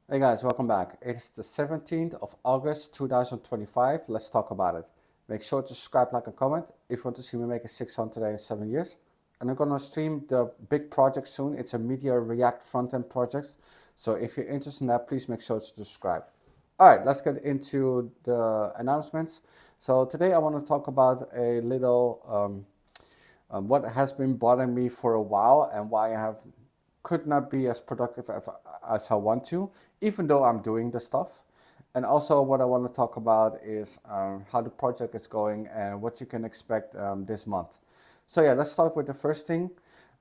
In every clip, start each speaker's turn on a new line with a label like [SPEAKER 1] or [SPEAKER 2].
[SPEAKER 1] Hey guys, welcome back. It's the 17th of August 2025. Let's talk about it. Make sure to subscribe, like, and comment if you want to see me make a 600 today in 7 years. And I'm gonna stream the big project soon. It's a Meteor React front-end project. So if you're interested in that, please make sure to subscribe. All right, let's get into the announcements. So today I want to talk about a little what has been bothering me for a while and why I have could not be as productive as I want to, even though I'm doing the stuff. And also, what I want to talk about is how the project is going and what you can expect this month. So yeah, let's start with the first thing.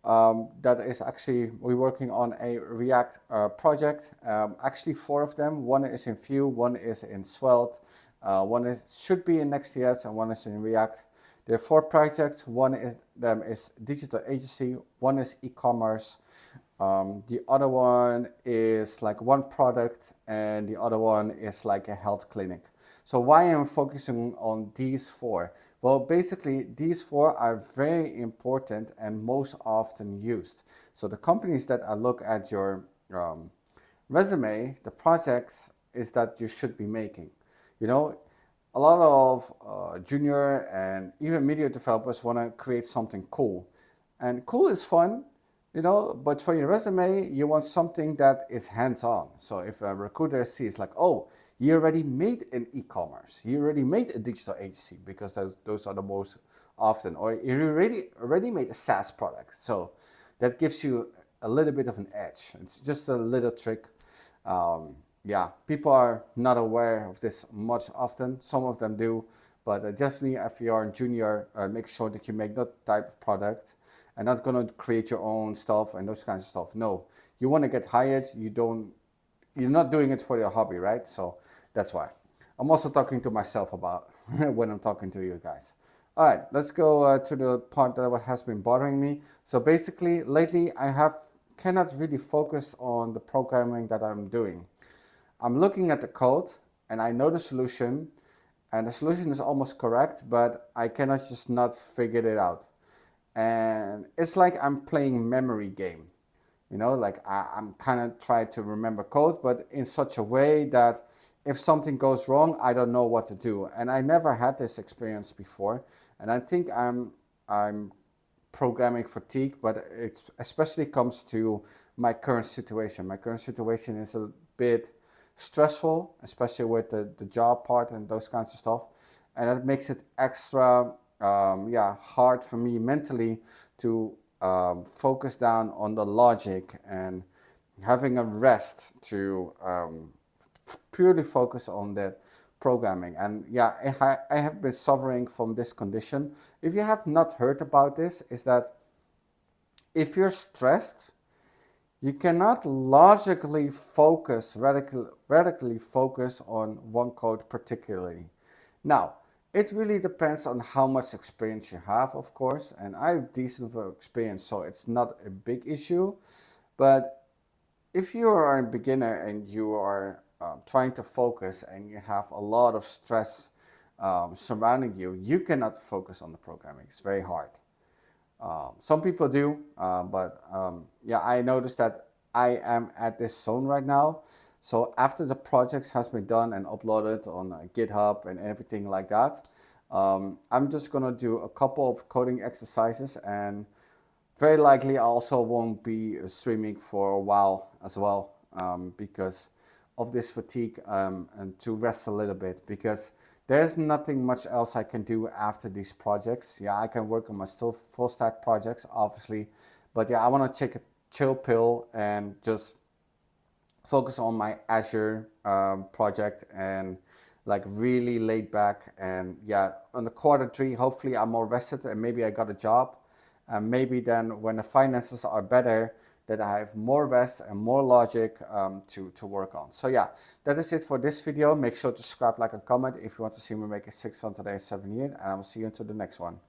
[SPEAKER 1] That is actually we're working on a React project. Actually, four of them. One is in Vue, one is in Svelte, one is should be in Next.js, and one is in React. There are four projects. One is digital agency, one is e-commerce, the other one is like one product, and the other one is like a health clinic. So why am I focusing on these four? Well, basically, these four are very important and most often used. So the companies that I look at your resume, the projects is that you should be making. You know, a lot of junior and even media developers want to create something cool. And cool is fun, but for your resume, you want something that is hands-on. So if a recruiter sees like, oh, you already made an e-commerce, you already made a digital agency, because those are the most often, or you already made a SaaS product. So that gives you a little bit of an edge. It's just a little trick. Yeah, people are not aware of this much often. Some of them do, but definitely if you are a junior, make sure that you make that type of product and not gonna create your own stuff and those kinds of stuff. No, you want to get hired. You're not doing it for your hobby, right? So that's why. I'm also talking to myself about when I'm talking to you guys. All right, let's go to the part that has been bothering me. So basically, lately I have cannot really focus on the programming that I'm doing. I'm looking at the code and I know the solution, and the solution is almost correct, but I cannot just not figure it out. And it's like I'm playing memory game. Like I'm kind of trying to remember code, but in such a way that if something goes wrong, I don't know what to do. And I never had this experience before. And I think I'm programming fatigue, but it especially comes to my current situation. My current situation is a bit stressful, especially with the job part and those kinds of stuff. And that makes it extra hard for me mentally to focus down on the logic and having a rest to purely focus on that programming. And yeah, I have been suffering from this condition. If you have not heard about this, is that if you're stressed, you cannot logically focus, radically focus on one code particularly. Now, it really depends on how much experience you have, of course, and I have decent experience, so it's not a big issue. But if you are a beginner and you are trying to focus and you have a lot of stress surrounding you, you cannot focus on the programming. It's very hard. Some people do, but yeah, I noticed that I am at this zone right now. So after the project has been done and uploaded on GitHub and everything like that, I'm just gonna do a couple of coding exercises, and very likely I also won't be streaming for a while as well, because of this fatigue, and to rest a little bit, because there's nothing much else I can do after these projects. Yeah, I can work on my still full stack projects, obviously, but yeah, I want to take a chill pill and just focus on my Azure project and like really laid back. And yeah, on the quarter 3, hopefully I'm more rested and maybe I got a job. And maybe then when the finances are better, that I have more rest and more logic to work on. So yeah, that is it for this video. Make sure to subscribe, like, and comment if you want to see me make a 600 today, 7 years, and I will see you until the next one.